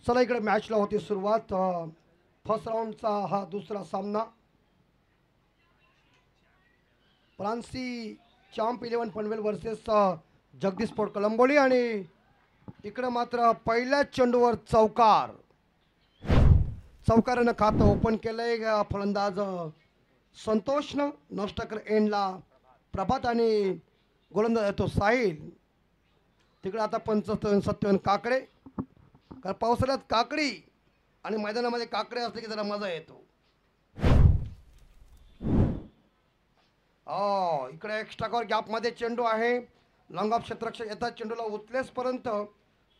चला इकडे मॅचला होती सुरुवात. फर्स्ट राऊंडचा हा दुसरा सामना. Francy champ 11 Panvel versus Jagdish sport Kalamboli. आणि इकडे मात्र पहिल्याच चेंडूवर चौकारानं खातं ओपन केलंय. फलंदाज संतोषनं नष्ट कर एंडला प्रभात आणि गोलंदाज येतो साहिल. तिकडे आता पंच सत्यवन काकडे. कारण पावसाळ्यात काकडी आणि मैदानामध्ये काकडे असले की जरा मजा येतो. इकडे एक्स्ट्रा कव्हर गॅपमध्ये चेंडू आहे. लॉंग ऑफ क्षेत्ररक्षक येतात चेंडूला उचलेसपर्यंत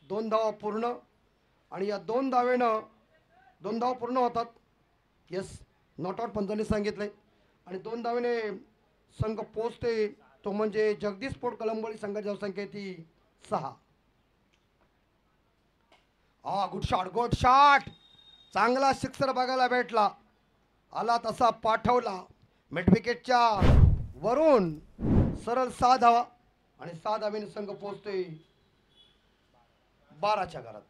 2 धावा पूर्ण. आणि या 2 धावेनं 2 धावा पूर्ण होतात. येस, नॉट आउट पंचांनी सांगितलंय. आणि 2 धावेने संघ पोचते. तो म्हणजे जगदीश स्पोर्ट कलंबोली संघाची धावसंख्या ती 6. Good shot. चांगला सिक्सर बघायला भेटला. आला तसा पाठवला मिड विकेटच्या वरून. सरळ 6 धावा. आणि 6 धावेने संघ पोहोचतोय 12च्या घरात.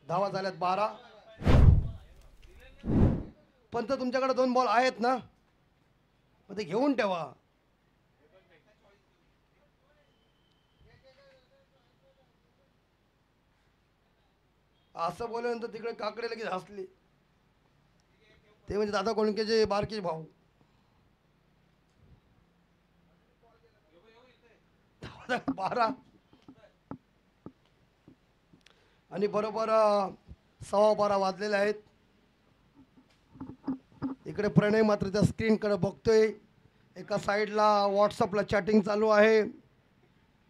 धावा झाल्यात 12. पंत तुमच्याकडे 2 बॉल आहेत ना, मग ते घेऊन ठेवा. असं बोलल्यानंतर तिकडे काकडे लगेच हसले. ते म्हणजे दादा कोळंकेचे बारके भाऊ. बारा आणि बरोबर 12:15 वाजलेले आहेत. इकडे प्रणय मात्र त्या स्क्रीनकडे बघतोय. एका साईडला व्हॉट्सअपला चॅटिंग चालू आहे.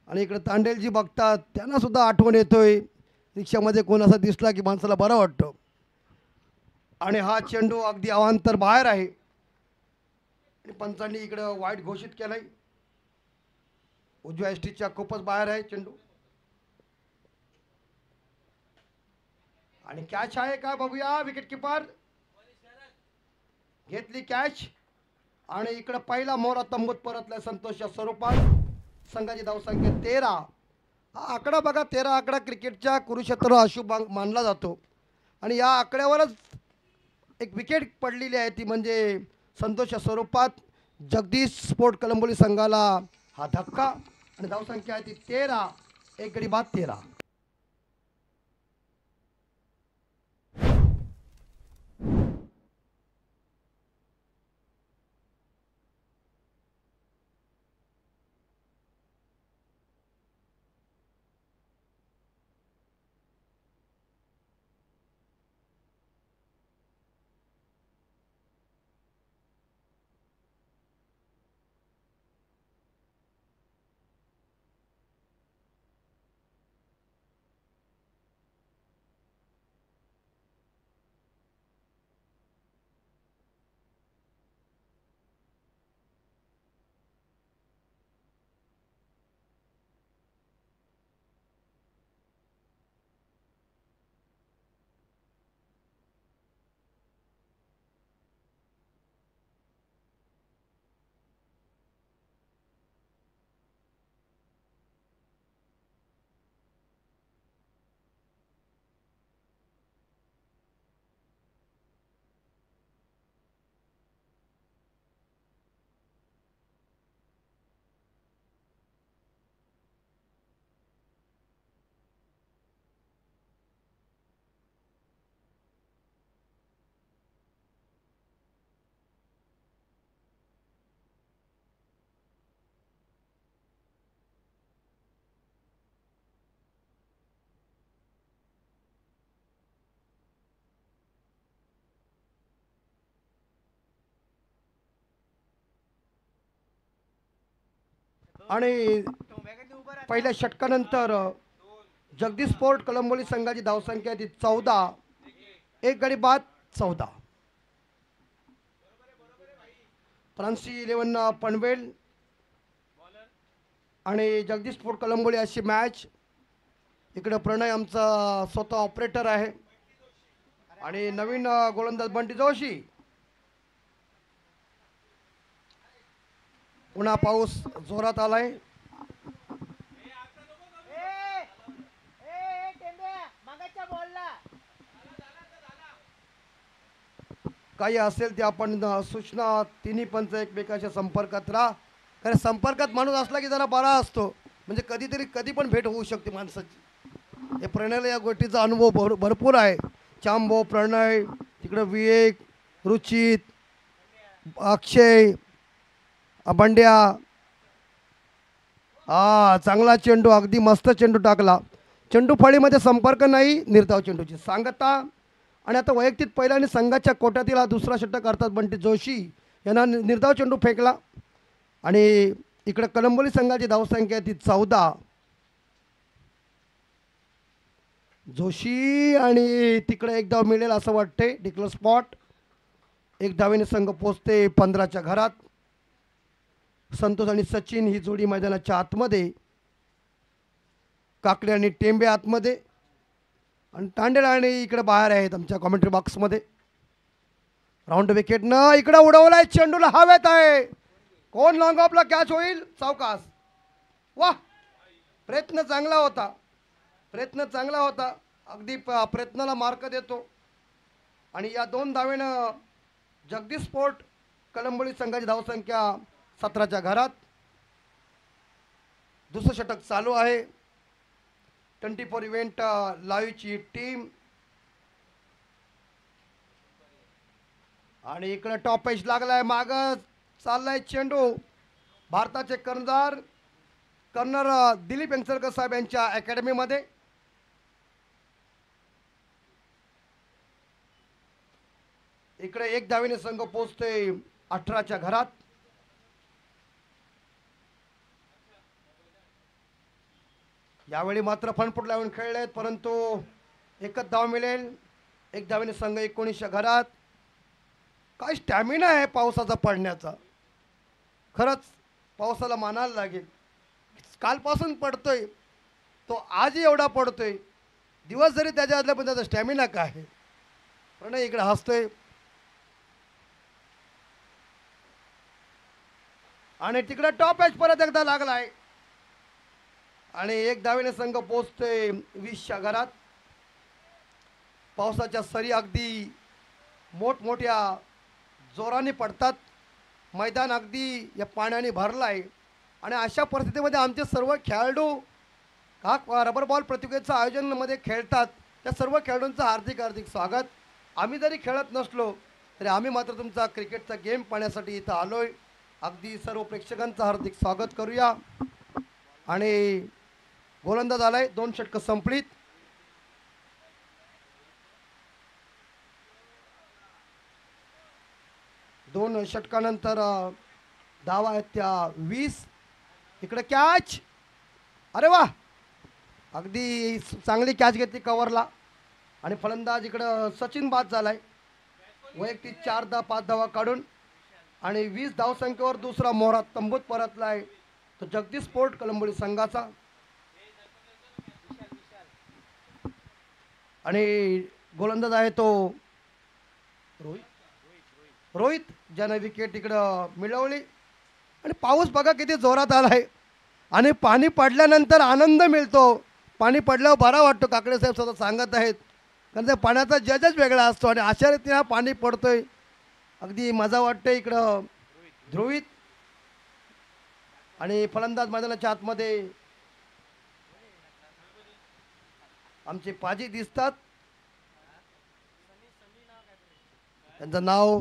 आणि इकडे तांडेलजी बघतात, त्यांना सुद्धा आठवण येतोय. रिक्षामध्ये कोण असा दिसला की माणसाला बरं वाटतं. आणि हा चेंडू अगदी अवांतर बाहेर आहे. आणि पंचांनी इकडं वाईट घोषित केलंय. उजव्या एसटीच्या खूपच बाहेर आहे चेंडू. आणि कॅच आहे का बघूया. विकेट किपर घेतली कॅच. आणि इकडे पहिला मोरा तंबूत परतलाय संतोषच्या स्वरूपात. संघाची धावसंख्या 13. हा आकडा बघा, 13 आकडा क्रिकेटच्या कुरुक्षेत्र अशुभ मानला जातो. आणि या आकड्यावरच एक विकेट पडलेली आहे, ती म्हणजे संतोषच्या स्वरूपात जगदीश स्पोर्ट कलंबोली संघाला हा धक्का. आणि धावसंख्या आहे ती 13. एक गडी बाद 13. आणि पहिल्या षटकानंतर जगदीश स्पोर्ट कलंबोली संघाची धावसंख्या ती 14. एक गडी बाद 14. फ्रान्सी 11 पनवेल आणि जगदीश स्पोर्ट कलंबोली अशी मॅच. इकडे प्रणय आमचा स्वतः ऑपरेटर आहे. आणि नवीन गोलंदाज बंटी जोशी. पुन्हा पाऊस जोरात आलाय. काही असेल ते आपण सूचना तिन्ही पंच एकमेकांच्या संपर्कात राहा. कारण संपर्कात माणूस असला की जरा बरा असतो. म्हणजे कधीतरी कधी पण भेट होऊ शकते माणसाची. हे प्रणयला या गोष्टीचा अनुभव भरपूर आहे. चांबो, प्रणय, तिकडं विवेक, रुचित, अक्षय, बंड्या. हा चांगला चेंडू, अगदी मस्त चेंडू टाकला. चेंडू फळीमध्ये संपर्क नाही निर्धाव चेंडूची सांगता. आणि आता वैयक्तिक पहिला आणि संघाच्या कोट्यातील हा दुसरा षटक करतात बंटी जोशी यांना निर्धाव चेंडू फेकला. आणि इकडे कलंबोली संघाची धावसंख्या ती 14. जोशी आणि तिकडे एक धाव मिळेल असं वाटते. Declare spot. एक धावेने संघ पोचते 15च्या घरात. संतोष आणि सचिन ही जोडी मैदानाच्या आतमध्ये. काकडे आणि टेंबे आतमध्ये आणि तांडेल आणि इकडे बाहेर आहेत आमच्या कॉमेंट्री बॉक्समध्ये. राऊंड विकेटनं इकडे उडवलाय चेंडूला हवेत आहे. कोण लॉंग ऑफला कॅच होईल. सावकाश. वाह प्रयत्न चांगला होता. प्रयत्न चांगला होता. अगदी प्रयत्नाला मार्क देतो. आणि या 2 धावेनं जगदीश स्पोर्ट कलंबोली संघाची धावसंख्या 17च्या घरात. दुसरं षटक चालू आहे. 24 इव्हेंट लाईव्हची टीम. आणि इकडे टॉप पेच लागलाय. माग चाललाय चेंडू. भारताचे कर्नर दिलीप एंगसरकर साहेब यांच्या अकॅडमीमध्ये. इकडे एक धावेने संघ पोचतोय 18च्या घरात. यावेळी मात्र फनफूट लावून खेळलेत परंतु एकच धाव मिळेल. एक धावेने संघ 19च्या घरात. काय स्टॅमिना आहे पावसाचा पडण्याचा. खरंच पावसाला मानायला लागेल. कालपासून पडतोय तो आजही एवढा पडतोय. दिवस जरी त्याच्या आदल्या पण त्याचा स्टॅमिना काय आहे. प्रणय इकडे हसतोय. आणि तिकडे टॉप एच परत एकदा लागलाय. आणि एक धावेने संघ पोचतोय 20च्या घरात. पावसाच्या सरी अगदी मोठमोठ्या जोराने पडतात. मैदान अगदी या पाण्याने भरलं आहे. आणि अशा परिस्थितीमध्ये आमचे सर्व खेळाडू हा रबर बॉल प्रतियोगितेचं आयोजनामध्ये खेळतात. त्या सर्व खेळाडूंचं हार्दिक हार्दिक स्वागत. आम्ही जरी खेळत नसलो तरी आम्ही मात्र तुमचा क्रिकेटचा गेम पाहण्यासाठी इथं आलोय. अगदी सर्व प्रेक्षकांचं हार्दिक स्वागत करूया. आणि गोलंदाज आलाय. 2 षटकं संपलीत. दोन षटकानंतर धावा आहेत त्या 20. इकडे कॅच. अरे वा अगदी चांगली कॅच घेतली कव्हरला. आणि फलंदाज इकडं सचिन बाद झालाय. वैयक्तिक 4-5 धावा काढून. आणि 20 धावसंख्येवर दुसरा मोहरा तंबूत परतलाय तो जगदीश स्पोर्ट कलंबोली संघाचा. आणि गोलंदाज आहे तो रोहित ज्याने विकेट इकडं मिळवली. आणि पाऊस बघा किती जोरात आलाय. आणि पाणी पडल्यानंतर आनंद मिळतो. पाणी पडल्यावर बरा वाटतो. काकडे साहेब स्वतः सांगत आहेत. कारण त्या पाण्याचा जजच वेगळा असतो. आणि अशा रीतीने हा पाणी पडतोय अगदी मजा वाटते. इकडं ध्रुवित आणि फलंदाज मैदानाच्या आतमध्ये आमचे पाजी दिसतात. त्यांचं नाव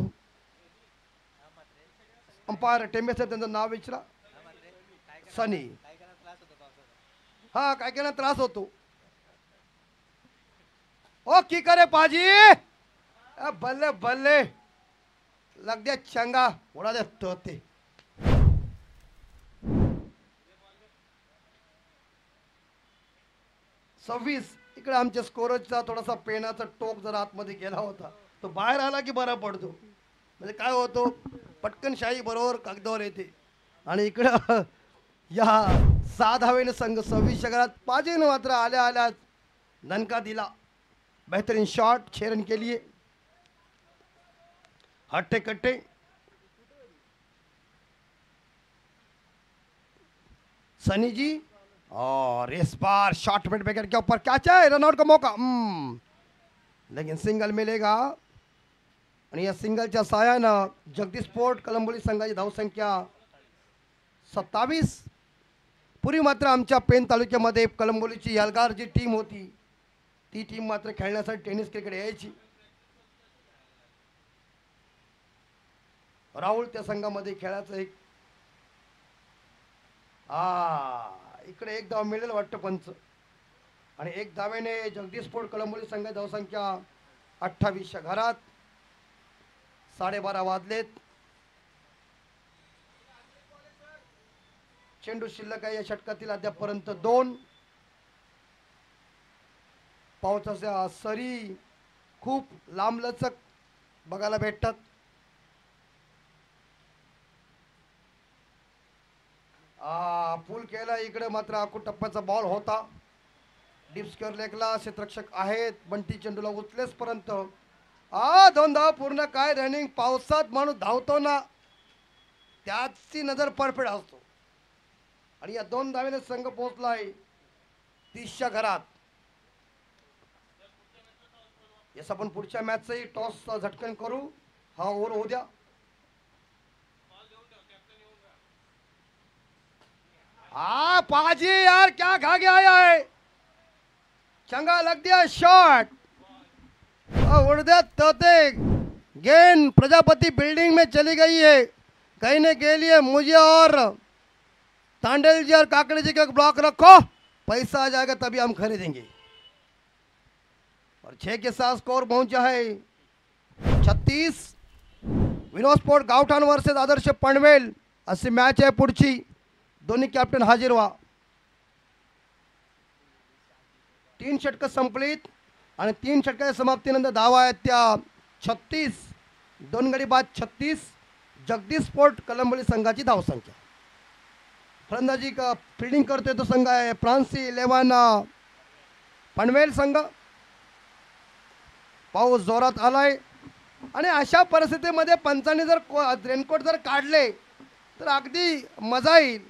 अंपायर टेंबे साहेब त्यांचं नाव विचारा. सनी. हा काय केला त्रास होतो. ओ की करे पाजी. बल्ले बल्ले लग द्या चंगा उडा दे तोते. सव्वीस. इकडे आमच्या स्कोरचा थोडासा पेनाचा टोक जरा आतमध्ये गेला होता. तो बाहेर आला की बरा पडतो. म्हणजे काय होतो पटकन शाही बरोबर कागदावर येते. आणि इकडं या 6 धावेने संघ 26च्या घरात. पाजीने मात्र आल्या आल्या दणका दिला. बेहतरीन शॉट 6 रन के लिए. हट्टे कट्टे. सनी जी और इस बार शॉर्ट मिड विकेट के ऊपर कैच है, रनआउट का मौका। लेकिन सिंगल मिलेगा आणि या सिंगलच्या साहाय्यानं जगदीश स्पोर्ट कलंबोली संघाची धावसंख्या 27. पूर्वी मात्र आमच्या पेन तालुक्यामध्ये कलंबोलीची यलगार जी टीम होती ती टीम मात्र खेळण्यासाठी टेनिस क्रिकेट यायची. राहुल त्या संघामध्ये खेळायचं एक इकडे एक धाव मिळेल वाटतं पंच आणि एक धावेने जगदीश स्पोर्ट कलंबोली संघाची धावसंख्या 28च्या घरात. 12:30 वाजलेत. चेंडू शिल्लक आहे या षटकातील अद्यापर्यंत 2. पावसाच्या सरी खूप लांबलचक बघायला भेटतात. पूल केला इकडे मात्र आखू टप्प्याचा बॉल होता. डीप स्क्वेअर लेगला क्षेत्ररक्षक आहेत. बंटी चेंडूला उचलेस पर्यंत 2 धाव पूर्ण. काय रनिंग, पावसात माणूस धावतो ना त्याची नजर परफेक्ट असतो आणि या 2 धावेने संघ पोहोचलाय 30च्या घरात. यस आपण पुढच्या मॅचचाही टॉस झटकन करू. हा ओव्हर होऊ द्या. पाजी यार क्या खा के आया है. चंगा लग दिया शॉट. उड़ दे तोते. गेंद प्रजापति बिल्डिंग में चली गई है. कहने के लिए मुझे और तांडेल जी और काकड़े जी का ब्लॉक रखो, पैसा आ जाएगा तभी हम खरीदेंगे. और 6 के साथ स्कोर पहुंचा है 36. विनोद स्पोर्ट गावठाण वर्सेस आदर्श पनवेल अशी मॅच आहे पुढची. दोन्ही कॅप्टन हाजीर व्हा. 3 षटक संपलीत आणि 3 षटकाच्या समाप्तीनंतर धावा आहेत त्या 36. 2 गडी बाद 36. जगदीश स्पोर्ट कलंबोली संघाची धावसंख्या. फलंदाजी का फिल्डिंग करतोय तो संघ आहे फ्रान्सी 11 पनवेल संघ. पाऊस जोरात आलाय आणि अशा परिस्थितीमध्ये पंचांनी जर रेनकोट जर काढले तर अगदी मजा येईल.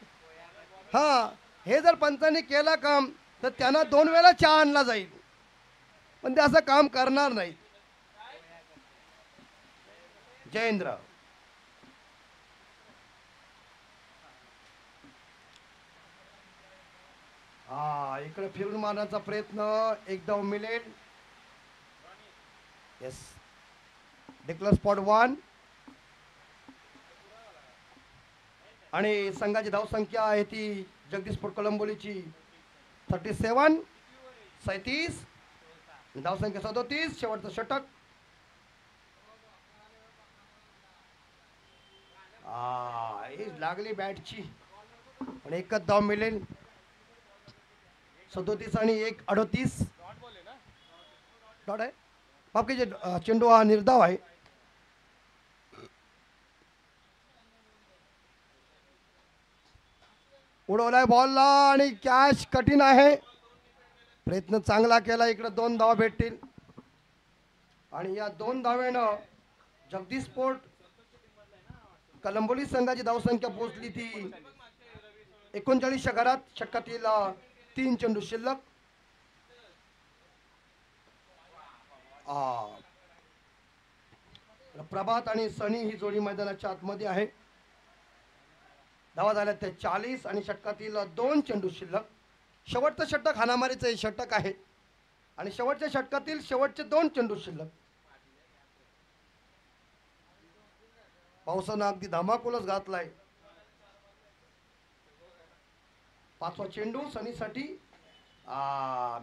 हे जर पंचांनी केलं काम तर त्यांना 2 वेळा चहा आणला जाईल, पण ते असं काम करणार नाही. जयेंद्र इकडे फिरून मारण्याचा प्रयत्न. एक धाव मिळेल. येस डिक्लेअर स्पॉट 1 आणि संघाची धावसंख्या आहे ती जगदीश स्पोर्ट कलंबोलीची 37. 37 धावसंख्या 37. शेवटचं षटक. लागली बॅटची पण एकच धाव मिळेल. 37 आणि 1 38 डॉट आहे. बाकी जे चेंडू हा निर्धाव आहे. उडवलाय बॉलला आणि कॅच कठीण आहे. प्रयत्न चांगला केला. इकडे 2 धावा भेटतील आणि या 2 धावेनं जगदीश स्पोर्ट कलंबोली संघाची धावसंख्या पोहोचली ती 39च्या घरात. षटकातील 3 चेंडू शिल्लक. प्रभात आणि सनी ही जोडी मैदानाच्या आतमध्ये आहे. धावा झाल्या त्या 40 आणि षटकातील 2 चेंडू शिल्लक. शेवटचं षटक हाणामारीचं षटक आहे आणि शेवटच्या षटकातील शेवटचे 2 चेंडू शिल्लक. पावसानं अगदी धमाकूलच घातलाय. 5वा चेंडू सनीसाठी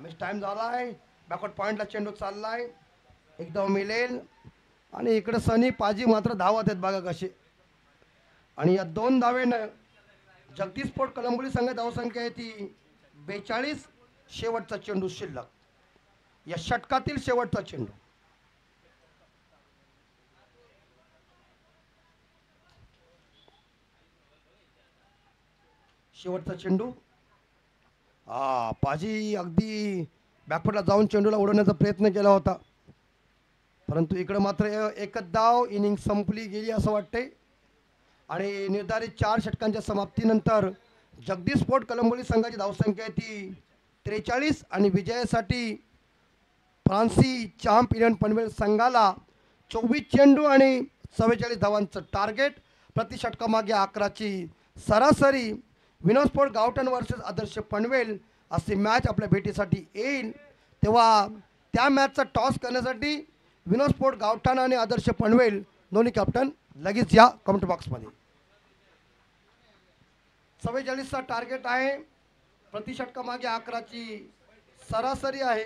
मिस टाइम झालाय. बॅकवर्ड पॉइंटला चेंडू चाललाय. एक धाव मिळेल आणि इकडे सनी पाजी मात्र धावत आहेत बघा कसे. आणि या 2 धावेनं जगदीश स्पोर्ट कलंबोली संघाची धावसंख्या आहे ती 42. शेवटचा चेंडू शिल्लक. या षटकातील शेवटचा चेंडू. शेवटचा चेंडू. पाजी अगदी बॅकफुटला जाऊन चेंडूला उडवण्याचा प्रयत्न केला होता, परंतु इकडे मात्र एकच धाव. इनिंग संपली गेली असं वाटते आणि निर्धारित 4 षटकांच्या समाप्तीनंतर जगदीश स्पोर्ट कलंबोली संघाची धावसंख्या आहे ती 43 आणि विजयासाठी फ्रान्सी चाम्प इलेव्हन पनवेल संघाला 24 चेंडू आणि 44 धावांचं टार्गेट. प्रति षटकामागे 11ची सरासरी. विनोद स्पोर्ट गावठण वर्सेस आदर्श पनवेल अशी मॅच आपल्या भेटीसाठी येईल. तेव्हा त्या मॅचचा टॉस करण्यासाठी विनोद स्पोर्ट गावठाण आणि आदर्श पनवेल दोन्ही कॅप्टन लगेच या कमेंट बॉक्समध्ये. 44चा टार्गेट आहे. प्रति षटकामागे 11ची सरासरी आहे.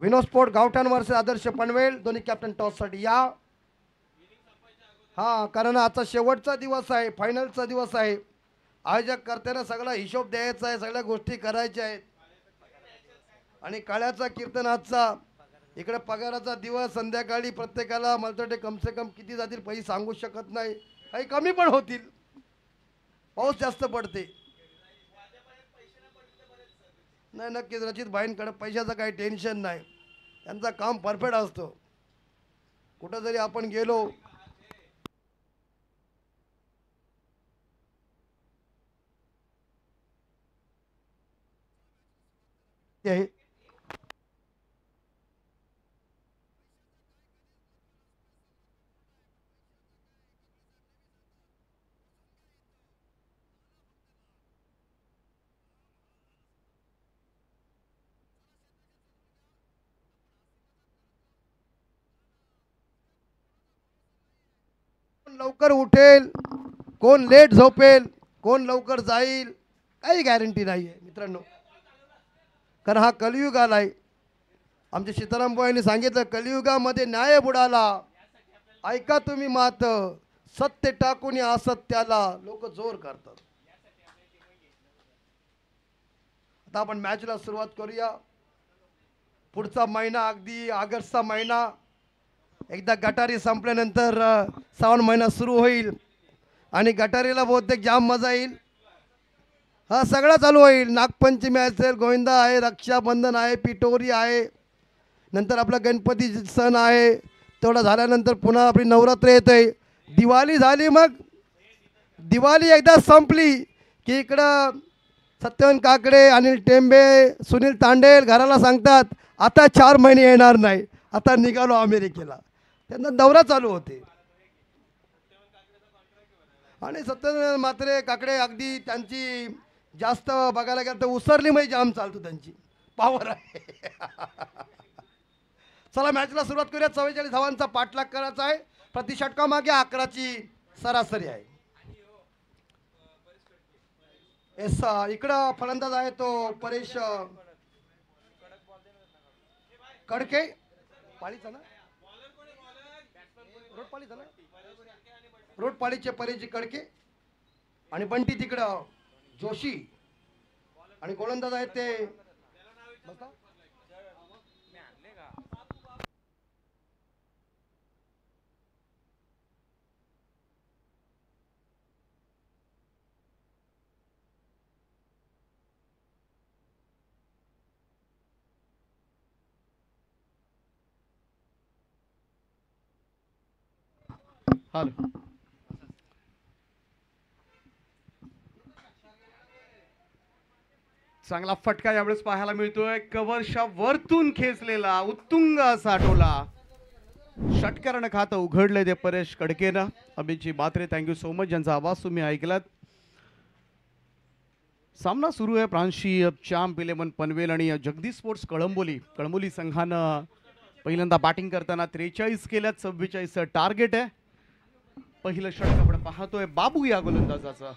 विनोद स्पोर्ट गावठाण वर्सेस आदर्श पनवेल दोन्ही कॅप्टन टॉससाठी या. हा, कारण आजचा शेवटचा दिवस आहे, फायनलचा दिवस आहे. आयोजक करताना सगळा हिशोब द्यायचा आहे, सगळ्या गोष्टी करायच्या आहेत. आणि काळ्याचा कीर्तनाचा इकडे पगाराचा दिवस संध्याकाळी प्रत्येकाला मला वाटते कमसे कम किती जातील पैसे सांगू शकत नाही, काही कमी पण होतील. पाऊस जास्त पडते. नाही, नक्कीच रचित भाईंकडे पैशाचं काही टेन्शन नाही, त्यांचं काम परफेक्ट असतो. कुठं जरी आपण गेलो आहे. कोण लवकर उठेल, कोण लेट झोपेल, कोण लवकर जाईल, काही गॅरंटी नाही आहे मित्रांनो. कारण हा कलियुग आलाय. आमच्या सीताराम यांनी सांगितलं, कलियुगामध्ये न्याय बुडाला, ऐका तुम्ही मात, सत्य टाकून असत्याला लोक जोर करतात. आता आपण मॅचला सुरुवात करूया. पुढचा महिना अगदी ऑगस्टचा महिना, एकदा गटारी संपल्यानंतर श्रावण महिना सुरू होईल आणि गटारीला बहुतेक जाम मजा येईल. हा सगळा चालू होईल. नागपंचमी असेल, गोविंदा आहे, रक्षाबंधन आहे, पिटोरी आहे, नंतर आपला गणपती सण आहे. तेवढा झाल्यानंतर पुन्हा आपली नवरात्र येते, दिवाळी झाली. मग दिवाळी एकदा संपली की इकडं सत्यवन काकडे, अनिल टेंबे, सुनील तांडेल घराला सांगतात आता 4 महिने येणार नाही, आता निघालो अमेरिकेला. त्यांना दौरा चालू होते. आणि सत्यन मात्र काकडे अगदी त्यांची जास्त बघायला गेलं तर उसरली म्हणजे जाम चालतो, त्यांची पावर आहे. चला मॅचला सुरुवात करूया. 44 धावांचा पाठलाग करायचा आहे. प्रति षटकामागे 11ची सरासरी आहे. एस इकडं फलंदाज आहे तो परेश कडके. पाळीचा ना रोडपाळीचा ना रोडपाळीचे परेश कडके आणि बंटी तिकडं जोशी आणि गोलंदाज आहेत ते हॅलो. चांगला फटका यावेळेस पाहायला मिळतोय. कव्हरच्या वरतून खेचलेला उत्तुंग असा टोला. षटकारानं खातं उघडलंय ते परेश कडकेनं. अभिजी बात्रे थँक्यू सो मच, ज्यांचा आवाज तुम्ही ऐकलात. सामना सुरू आहे फ्रान्सची चॅम्प 11 पनवेल आणि जगदीश स्पोर्ट्स कळंबोली. कळंबोली संघानं पहिल्यांदा बॅटिंग करताना 43 केल्यात, 44 टार्गेट आहे. पहिलं षटक आपण पाहतोय बाबू या गोलंदाजाचा.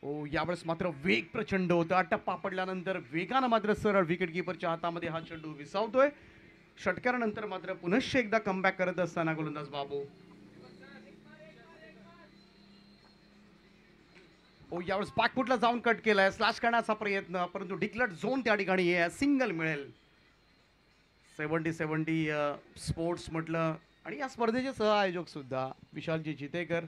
ओ यावेळेस मात्र वेग प्रचंड होता. टप्पा पडल्यानंतर वेगानं मात्र सरळ विकेट किपरच्या हातामध्ये हा चेंडू विसावतोय. षटकारानंतर मात्र पुनश्च एकदा कमबॅक करत असताना गोलंदाज बाबू. ओ यावेळेस बॅकफुटला जाऊन कट केलाय. स्लॅश करण्याचा प्रयत्न, परंतु डिक्लेअर्ड झोन त्या ठिकाणी आहे. सिंगल मिळेल. 70 स्पोर्ट्स म्हटलं आणि या स्पर्धेचे सहआयोजक सुद्धा विशालजी चितेकर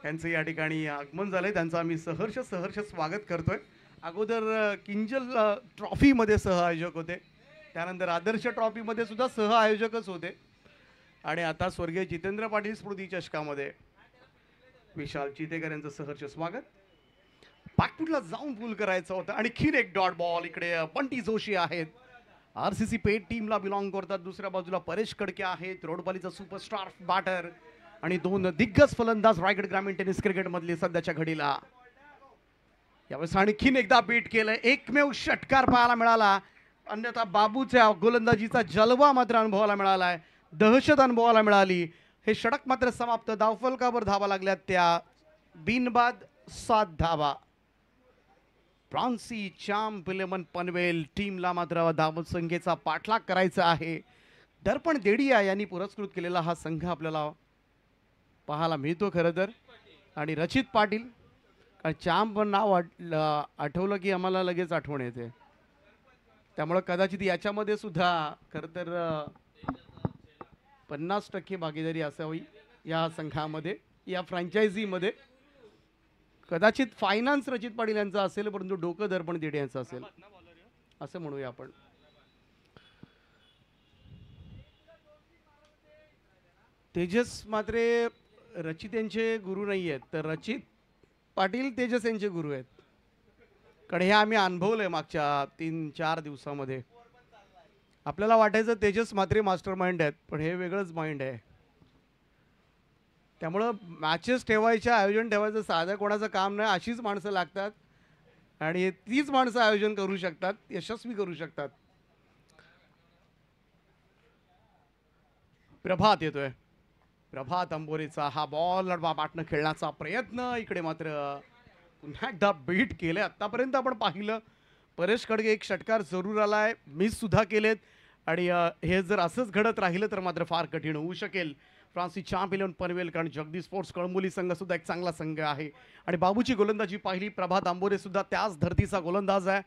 यांचं या ठिकाणी आगमन झालंय. त्यांचं आम्ही सहर्ष स्वागत करतोय. अगोदर किंजल ट्रॉफीमध्ये सहआयोजक होते, त्यानंतर आदर्श ट्रॉफीमध्ये सुद्धा सहआयोजकच होते आणि आता स्वर्गीय जितेंद्र पाटील स्मृती चषकामध्ये विशाल चितेकर यांचं सहर्ष स्वागत. बॅकफुटला जाऊन पूल करायचं होतं. आणखीन एक डॉट बॉल. इकडे बंटी जोशी आहेत, RCC पेट टीमला बिलॉंग करतात. दुसऱ्या बाजूला परेश कडके आहेत, रोडबालीचा सुपरस्टार बॅटर आणि 2 दिग्गज फलंदाज रायगड ग्रामीण टेनिस क्रिकेट मधले सध्याच्या घडीला. यावेळेस आणखीन एकदा बीट केलंय. एकमेव षटकार पाहायला मिळाला, अन्यथा बाबूच्या गोलंदाजीचा जलवा मात्र अनुभवायला मिळालाय, दहशत अनुभवायला मिळाली. हे षटक मात्र समाप्त. धावफलकावर धावा लागल्यात त्या बिनबाद 7 धावा. फ्रान्सी चॅम्प 11 पनवेल टीमला मात्र धावसंख्येचा पाठलाग करायचा आहे. दर्पण देडिया यांनी पुरस्कृत केलेला हा संघ आपल्याला पाहायला मिळतो खरं तर. आणि रचित पाटील, कारण चॅम्प नाव आठवलं की आम्हाला लगेच आठवण येते, त्यामुळे कदाचित याच्यामध्ये सुद्धा खरं तर 50% भागीदारी असावी या संघामध्ये, या फ्रँचायझीमध्ये. कदाचित फायनान्स रचित पाटील यांचा असेल, परंतु डोकं दर्पण देडे यांचं असेल असं म्हणूया आपण. तेजस मात्र रचित यांचे गुरु नाही आहेत, तर रचित पाटील तेजस यांचे गुरु आहेत. कारण हे आम्ही अनुभवलंय मागच्या 3-4 दिवसामध्ये. आपल्याला वाटायचं तेजस मात्रे मास्टर माइंड आहेत, पण हे वेगळंच माइंड आहे. त्यामुळं मॅचेस ठेवायच्या, आयोजन ठेवायचं साधं कोणाचं काम नाही. अशीच माणसं लागतात आणि तीच माणसं आयोजन करू शकतात, यशस्वी करू शकतात. प्रभात येतोय. प्रभात अंबोरेचा हा बॉल बाटनं खेळण्याचा प्रयत्न. इकडे मात्र पुन्हा एकदा बीट केले. आतापर्यंत आपण पाहिलं परेश कडके एक षटकार जरूर आलाय, मिस सुद्धा केलेत आणि हे जर असंच घडत राहिलं तर मात्र फार कठीण होऊ शकेल. फ्रान्सी चॅम्प 11 पनवेल, कारण जगदीश स्पोर्ट्स कळंबोली संघ सुद्धा एक चांगला संघ आहे आणि बाबूची गोलंदाजी पाहिली. प्रभात आंबोरे सुद्धा त्याच धर्तीचा गोलंदाज आहे.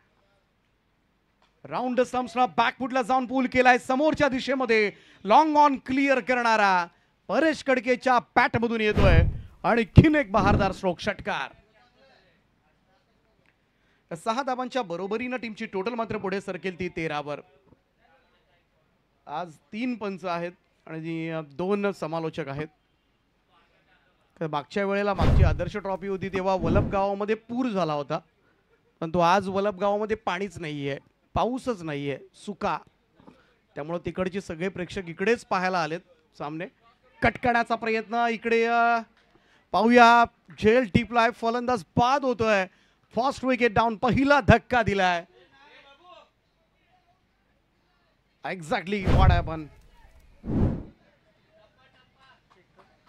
राऊंड स्टंप्सला बॅकफुटला जाऊन पूल केलाय. समोरच्या दिशेमध्ये लॉंग ऑन क्लिअर करणारा परेश कडकेच्या पॅटमधून येतोय आणि खिन एक बहारदार स्ट्रोक षटकार. 6 धावांच्या बरोबरीनं टीमची टोटल मात्र पुढे सरकेल ती 13 वर. आज 3 पंच आहेत आणि 2 समालोचक आहेत. मागच्या वेळेला मागची आदर्श ट्रॉफी होती तेव्हा वलप गावामध्ये पूर झाला होता, परंतु आज वलप गावामध्ये पाणीच नाहीये, पाऊसच नाहीये, सुका. त्यामुळे तिकडचे सगळे प्रेक्षक इकडेच पाहायला आलेत सामने. कट करण्याचा प्रयत्न इकडे पाहूया. झेल टिपलाय, फलंदाज बाद होतोय. First wicket down. पहिला धक्का दिलाय. Exactly what happen.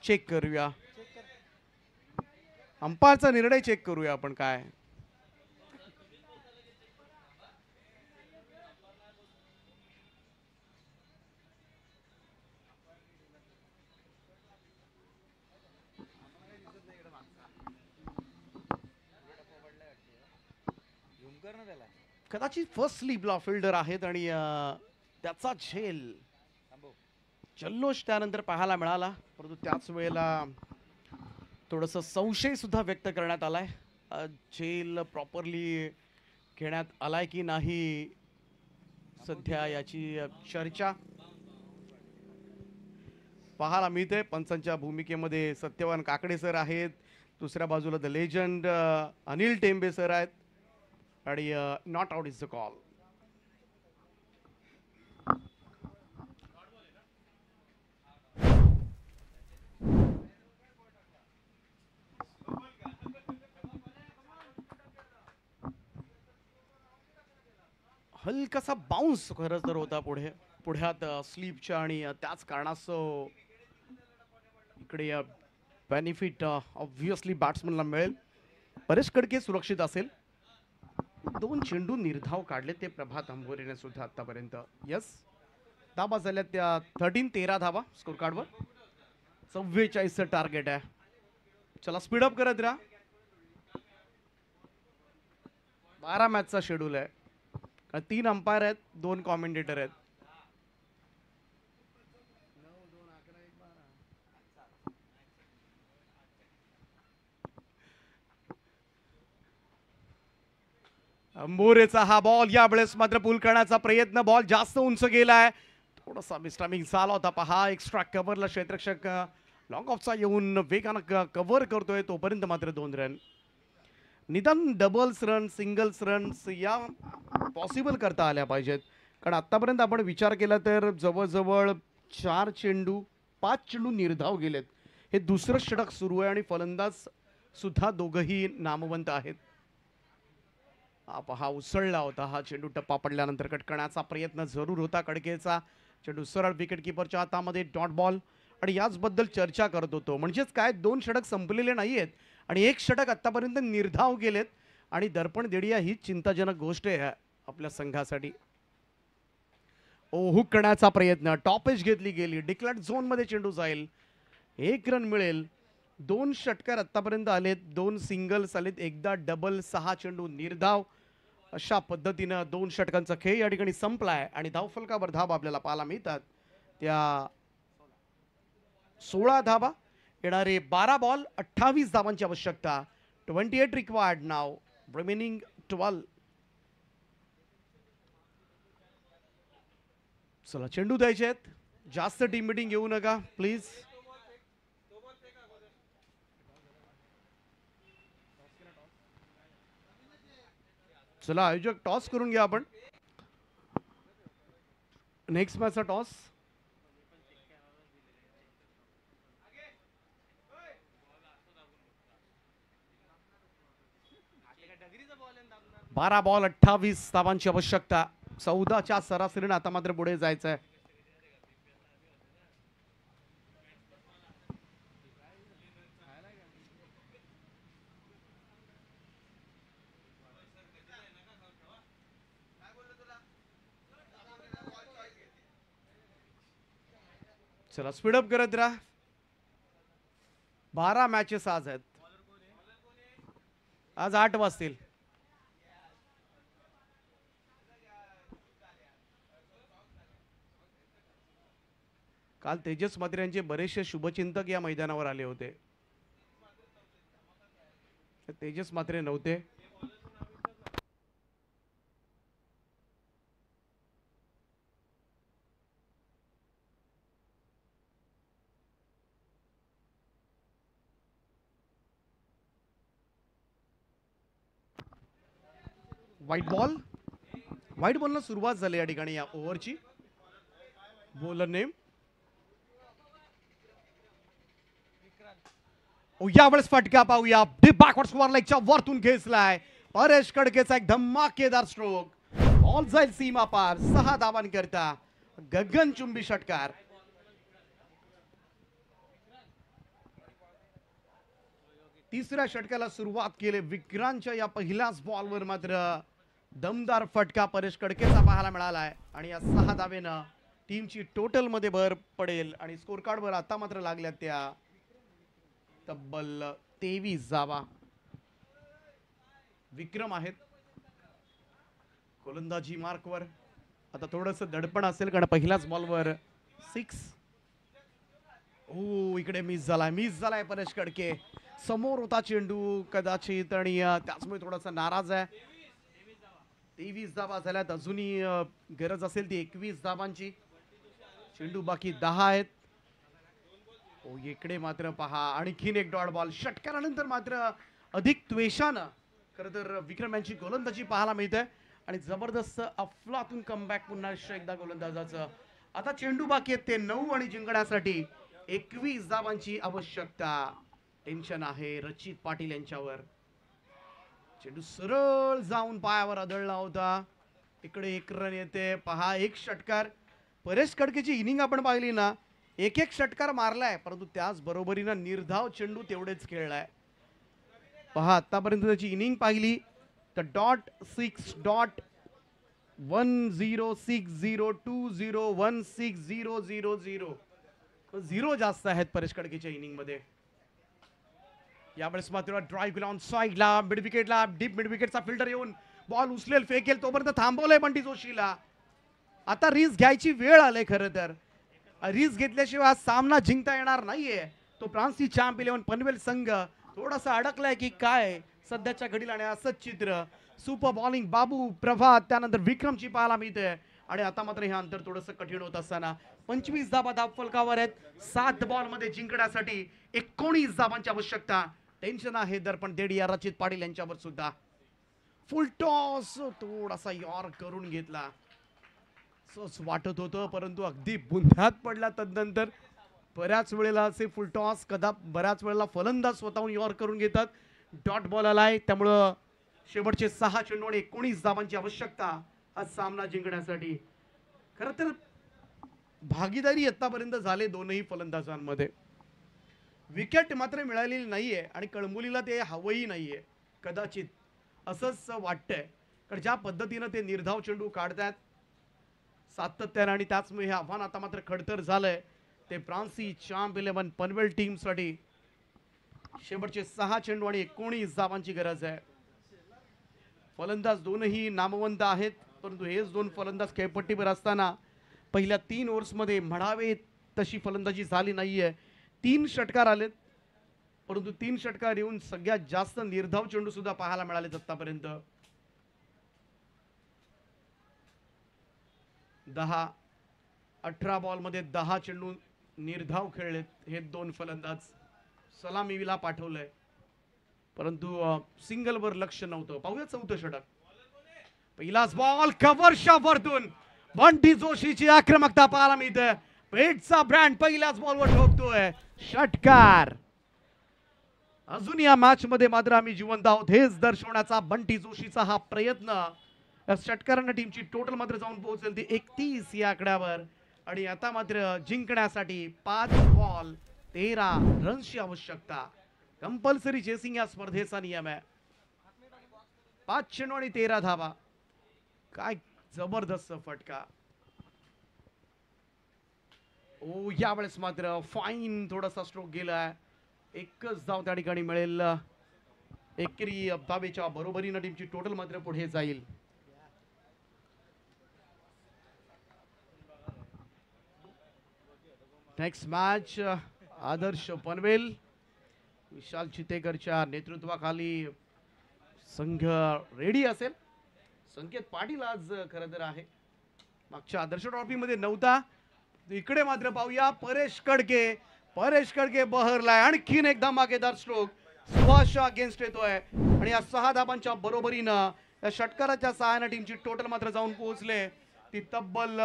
चेक करूया, अंपायरचा निर्णय चेक करूया आपण काय. कदाचित फर्स्ट स्लीपला फिल्डर आहेत आणि त्याचा झेल जल्लोष त्यानंतर पाहायला मिळाला. परंतु त्याच वेळेला थोडस संशय सुद्धा व्यक्त करण्यात आलाय. झेल प्रॉपरली घेण्यात आलाय की नाही सध्या याची चर्चा पाहायला मिळते. पंचांच्या भूमिकेमध्ये सत्यवान काकडे सर आहेत, दुसऱ्या बाजूला the legend Anil Tembe sir आहेत आणि not out is the call. हलकासा बाउन्स खरंच तर होता पुढ्यात स्लीपच्या आणि त्याच कारणास्तव इकडे बेनिफिट ऑब्व्हियसली बॅट्समनला मिळेल. परेश कडके सुरक्षित असेल. 2 चेंडू निर्धाव काढले ते प्रभात अंबोरेने सुद्धा आतापर्यंत. यस, धाबा झाल्या त्या 13 धाबा स्कोर कार्डवर. 44चं टार्गेट आहे. चला स्पीडअप करत राहा. 12 मॅचचा शेड्यूल आहे. 3 अंपायर आहेत, 2 कॉमेंटेटर आहेत. अंबोरेचा हा बॉल यावेळेस मात्र पुल करण्याचा प्रयत्न. बॉल जास्त उंच गेलाय, थोडासा मिस्टामिंग झाला होता. पहा एक्स्ट्रा कव्हरला क्षेत्ररक्षक लॉंग ऑफचा येऊन वेगानं कव्हर करतोय. तोपर्यंत मात्र 2 रन. निदान डबल्स रन सिंगल्स रन्स या पॉसिबल करता आल्या पाहिजेत. कारण आतापर्यंत आपण विचार केला तर जवळजवळ 4 चेंडू 5 चेंडू निर्धाव गेलेत. हे दुसरं षटक सुरू आहे आणि फलंदाज सुद्धा दोघंही नामवंत आहेत. हा उसळला होता. हा चेंडू टप्पा पडल्यानंतर कट करण्याचा प्रयत्न जरूर होता कडकेचा. चेंडू सरळ विकेट किपरच्या हातामध्ये डॉट बॉल. आणि याचबद्दल चर्चा करत होतो. म्हणजेच काय 2 षटक संपलेले नाहीयेत आणि 1 षटक आतापर्यंत निर्धाव गेलेत आणि दर्पण देडिया ही चिंताजनक गोष्ट आहे आपल्या संघासाठी. हुक करण्याचा प्रयत्न, टॉप एज घेतली गेली. डिक्लेअर्ड झोन मध्ये चेंडू जाईल. 1 रन मिळेल. 2 षटकार आतापर्यंत आलेत, 2 सिंगल्स आलेत, एकदा डबल, 6 चेंडू निर्धाव. अशा पद्धतीनं 2 षटकांचा खेळ या ठिकाणी संपलाय आणि धावफलकावर धावा आपल्याला पाहायला मिळतात. त्या 16 धावा. येणारे 12 बॉल 28 धावांची आवश्यकता. 28 रिक्वायर्ड नाव, रिमेनिंग 12. चला चेंडू द्यायचे आहेत. जास्त टीम मीटिंग घेऊ नका प्लीज. चला आयोजक टॉस करून घ्या आपण. नेक्स्ट मॅचचा टॉस. बारा बॉल 28 धावांची आवश्यकता. 14च्या सरासरीने आता मात्र पुढे जायचं आहे. चला स्पीडअप करत राहा. 12 मॅचेस आज आहेत. आज 8 वाजतील. काल तेजस म्हात्रे यांचे बरेचसे शुभचिंतक या मैदानावर आले होते. तेजस म्हात्रे नव्हते. व्हाईट बॉलनं सुरुवात झाली या ठिकाणी या ओव्हरची. बॉलर नेम यावेळेस फटका पाहूया. बॅकवर्ड स्क्वेअर लेगच्या वरतून घेतलाय. परेश कडकेचा एक धमाकेदार स्ट्रोक. बॉल जाईल सीमा पार. 6 धावांकरता गगनचुंबी षटकार. तिसऱ्या षटकाला सुरुवात केली. विक्रांतच्या या पहिल्याच बॉलवर मात्र दमदार फटका परेश कडकेचा पाहायला मिळाला आहे आणि या 6 धावेनं टीमची टोटल मध्ये भर पडेल आणि स्कोर कार्डवर आता मात्र लागल्या त्या तब्बल 23 धावा. विक्रम आहेत गोलंदाजी मार्कवर. आता थोडस दडपण असेल कारण पहिल्याच बॉलवर 6. ओ इकडे मिस झालाय परेश कडके. समोर होता चेंडू कदाचित आणि त्याचमुळे थोडासा नाराज आहे. 23 धावा झाल्यात. अजूनही गरज असेल ती 21 धावांची. चेंडू बाकी 10 आहेत. ओ इकडे मात्र पहा आणखीन एक डॉट बॉल. षटकारानंतर मात्र अधिक त्वेषानं खरं तर विक्रम यांची गोलंदाजी पाहायला मिळते आणि जबरदस्त अफलातून कमबॅक पुन्हा एकदा गोलंदाजाचं. आता चेंडू बाकी आहेत ते 9 आणि जिंकण्यासाठी 21 धावांची आवश्यकता. टेन्शन आहे रचित पाटील यांच्यावर. चेंडू सरळ जाऊन पायावर आदळला होता. इकडे 1 रन येते. पहा एक षटकार. परेश कडकेची इनिंग आपण पाहिली ना, एक षटकार मारलाय परंतु त्याच बरोबरीनं निर्धाव चेंडू तेवढेच खेळलाय. पहा आतापर्यंत त्याची इनिंग पाहिली तर .1060201600 0 जास्त आहेत परेश कडकेच्या इनिंग मध्ये. यावेळेस मात्र ड्राईव्ह केला ऑन साईडला मिड विकेटला. डीप मिड विकेटचा फिल्डर येऊन बॉल उचलेल फेकेल तोपर्यंत थांबवलंय बंटी जोशीला. आता रिस्क घ्यायची वेळ आले. खरं तर रिस्क घेतल्याशिवाय हा सामना जिंकता येणार नाहीये. तो फ्रान्सची चॅम्प 11 पनवेल संघ थोडासा अडकलाय की काय सध्याच्या घडीला आणि असंच चित्र. सुपर बॉलिंग बाबू प्रभात त्यानंतर विक्रमची पाहायला मिळते आणि आता मात्र हे अंतर थोडंसं कठीण होत असताना 25 धावा धावफलकावर आहेत. 7 बॉल मध्ये जिंकण्यासाठी 19 धावांची आवश्यकता. टेन्शन आहे दर्पण देडी या रचित पाटील यांच्यावर सुद्धा. फुल टॉस थोडासा यॉर करून घेतला असंच वाटत होतं परंतु अगदी बुंध्यात पडला. तदनंतर बऱ्याच वेळेला असे फुल टॉस बऱ्याच वेळेला फलंदाज स्वतःहून यॉर करून घेतात. डॉट बॉल आलाय त्यामुळं शेवटचे 6 चेंडू आणि 19 धावांची आवश्यकता हा सामना जिंकण्यासाठी. खरं तर भागीदारी आतापर्यंत झाले दोनही फलंदाजांमध्ये. विकेट मात्र मिळालेली नाहीये आणि कळंबोलीला ते हवंही नाहीये कदाचित असंच वाटतंय. कारण ज्या पद्धतीनं ते निर्धाव चेंडू काढतात सातत्याने आणि त्याचमुळे हे आव्हान आता मात्र खडतर झालंय ते फ्रान्सी चॅम्प 11 पनवेल टीम साठी. शेवटचे 6 चेंडू आणि 19 धावांची गरज आहे. फलंदाज दोनही नामवंत आहेत परंतु हेच 2 फलंदाज खेळपट्टीवर असताना पहिल्या 3 ओव्हर्समध्ये म्हणावे तशी फलंदाजी झाली नाहीये. 3 षटकार आलेत परंतु 3 षटकार येऊन सगळ्यात जास्त निर्धाव चेंडू सुद्धा पाहायला मिळालेत आतापर्यंत. 18 बॉल मध्ये 10 चेंडू निर्धाव खेळलेत हे 2 फलंदाज. सलामीला पाठवलंय परंतु सिंगल वर लक्ष नव्हतं. पाहूया 4थं षटक. पहिलाच बॉल कव्हरच्या वरतून बंटी जोशीची आक्रमकता पाहायला मिळते. पेटचा ब्रँड पहिल्याच बॉलवर ठोकतोय षटकार. अजून या मॅच मध्ये मात्र आम्ही जिवंत आहोत हेच दर्शवण्याचा बंटी जोशीचा हा प्रयत्न. षटकारांना टीमची टोटल मात्र जाऊन पोहोचेल ती 31 या आकड्यावर आणि आता मात्र जिंकण्यासाठी 5 बॉल 13 रन्सची आवश्यकता. कंपल्सरी चेसिंग या स्पर्धेचा नियम आहे. 5 चेंडू आणि 13 धावा. काय जबरदस्त फटका. ओ यावेळेस मात्र फाईन थोडासा स्ट्रोक गेलाय. एकच धाव त्या ठिकाणी मिळेल. एकेरी धावेच्या बरोबरीनं टीमची टोटल मात्र पुढे जाईल. नेक्स्ट मॅच आदर्श पनवेल विशाल चितेकरच्या नेतृत्वाखाली संघ रेडी असेल. संकेत पाटील आज खरं तर आहे मागच्या आदर्श ट्रॉफी मध्ये नव्हता. इकडे मात्र पाहूया परेश कडके बहरलाय. आणखीन एक धमाकेदार स्ट्रोक सुभाषच्या अगेन्स्ट येतोय आणि या 6 धाबांच्या बरोबरीनं या षटकाराच्या सहाय्याने टीमची टोटल मात्र जाऊन पोहोचले ती तब्बल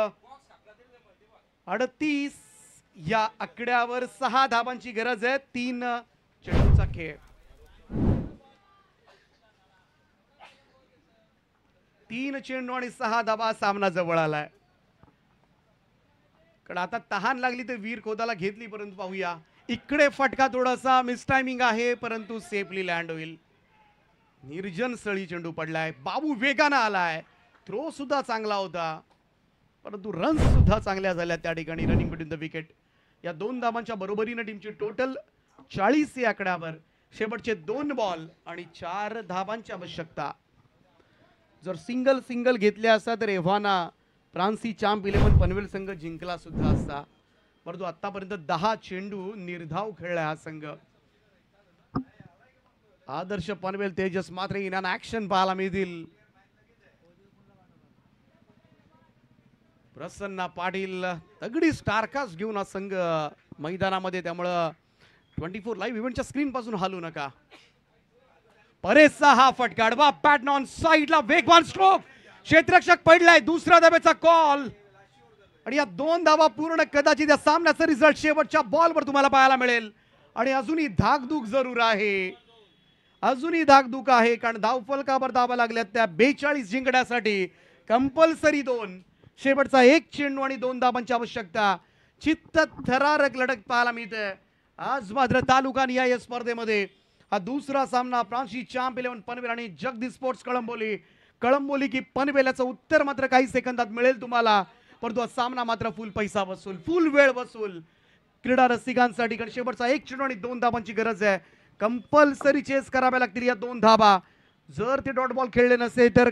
38 या आकड्यावर. 6 धाबांची गरज आहे. 3 चेंडूचा खेळ. 3 चेंडू आणि 6 धाबा. सामना जवळ आलाय. कारण आता तहान लागली तर वीर खोदाला घेतली, परंतु पाहूया इकडे फटका थोडासा मिस टायमिंग आहे, परंतु सेफली लँड होईल. निर्जन स्थळी चेंडू पडलाय, बाबू वेगानं आलाय, थ्रो सुद्धा चांगला होता, परंतु रन्स सुद्धा चांगल्या झाल्या त्या ठिकाणी. Running between the wicket. या 2 धावांच्या बरोबरीनं टीमची टोटल 40 या आकड्यावर. शेवटचे 2 बॉल आणि 4 धावांची आवश्यकता. जर सिंगल सिंगल घेतले असता तर एव्हाना फ्रान्सी चॅम्प 11 पनवेल संघ जिंकला सुद्धा असता, परंतु आतापर्यंत 10 चेंडू निर्धाव खेळला हा संघ. आदर्श पनवेल तेजस मात्र इन ऍक्शन पाहायला मिळतील. प्रसन्न पाटील तगडी स्टारकास्ट घेऊन हा संघ मैदानामध्ये, त्यामुळं 24 लाईव्ह इव्हेंटच्या स्क्रीन पासून हलू नका. परेशचा हा फटका आडवा पॅटर्न ऑन साइडला, वेगवान स्ट्रोक, क्षेत्ररक्षक पडलाय. दुसऱ्या धाब्याचा कॉल आणि या 2 धावा पूर्ण कदाचित या सामन्याचा रिझल्ट शेवटच्या बॉलवर तुम्हाला पाहायला मिळेल. आणि अजूनही धाकधूक जरूर आहे, अजूनही धाकधूक आहे, कारण धावफलकावर धावा लागल्यात त्या 42 जिंकण्यासाठी. कंपल्सरी 2, शेवटचा 1 चेंडू आणि 2 धावांची आवश्यकता. चित्त थरारक लढत पाहायला मिळते आज मात्र तालुका निहाय स्पर्धेमध्ये. हा दुसरा सामना फ्रान्सी चॅम्प 11 पनवेल आणि जगदीश स्पोर्ट्स कळंबोली. कळंबोली की पनवेल याचं उत्तर मात्र काही सेकंदात मिळेल तुम्हाला, परंतु हा सामना मात्र फुल पैसा वसूल, फुल वेळ वसूल क्रीडा रसिकांसाठी. कारण शेवटचा 1 चेंडू आणि 2 धावांची गरज आहे. कंपल्सरी चेस कराव्या लागतील या 2 धावा. जर ते डॉट बॉल खेळले नसते तर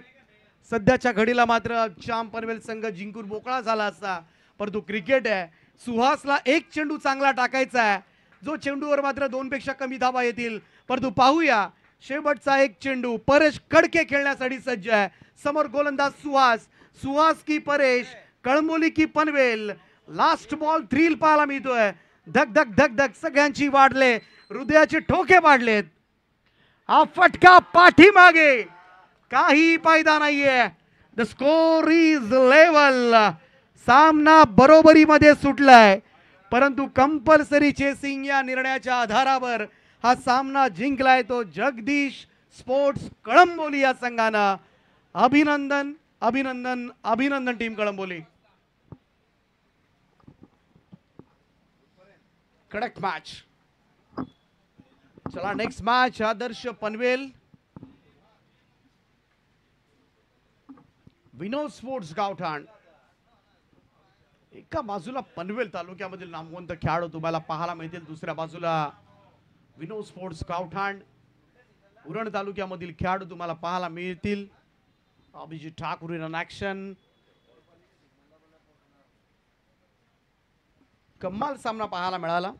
सध्याच्या घडीला मात्र चॅम्प पनवेल संघ जिंकून मोकळा झाला असता, परंतु क्रिकेट आहे. सुहासला 1 चेंडू चांगला टाकायचा आहे, जो चेंडूवर मात्र 2 पेक्षा कमी धावा येतील. परंतु पाहूया शेवटचा 1 चेंडू. परेश कडके खेळण्यासाठी सज्ज आहे. समोर गोलंदाज सुहास, सुहास की परेश, कळंबोली की पनवेल. लास्ट बॉल थ्रिल पाहायला मिळतोय. धक धक धक धक सगळ्यांची वाढले, हृदयाचे ठोके वाढलेत. हा फटका पाठीमागे, काही फायदा नाहीये. The score is level. सामना बरोबरीमध्ये सुटलाय, परंतु कंपल्सरी चेसिंग या निर्णयाच्या आधारावर हा सामना जिंकलाय तो जगदीश स्पोर्ट्स कळंबोली या संघानं. अभिनंदन अभिनंदन अभिनंदन टीम कळंबोली. कडक मॅच. चला नेक्स्ट मॅच. आदर्श पनवेल विनोद स्पोर्ट्स गावठाण. एका बाजूला पनवेल तालुक्यामधील नामवंत खेळाडू तुम्हाला पाहायला मिळतील, दुसऱ्या बाजूला विनोद स्पोर्ट्स गावठाण उरण तालुक्यामधील खेळाडू तुम्हाला पाहायला मिळतील. Abhijit Thakur in action. कमाल सामना पाहायला मिळाला.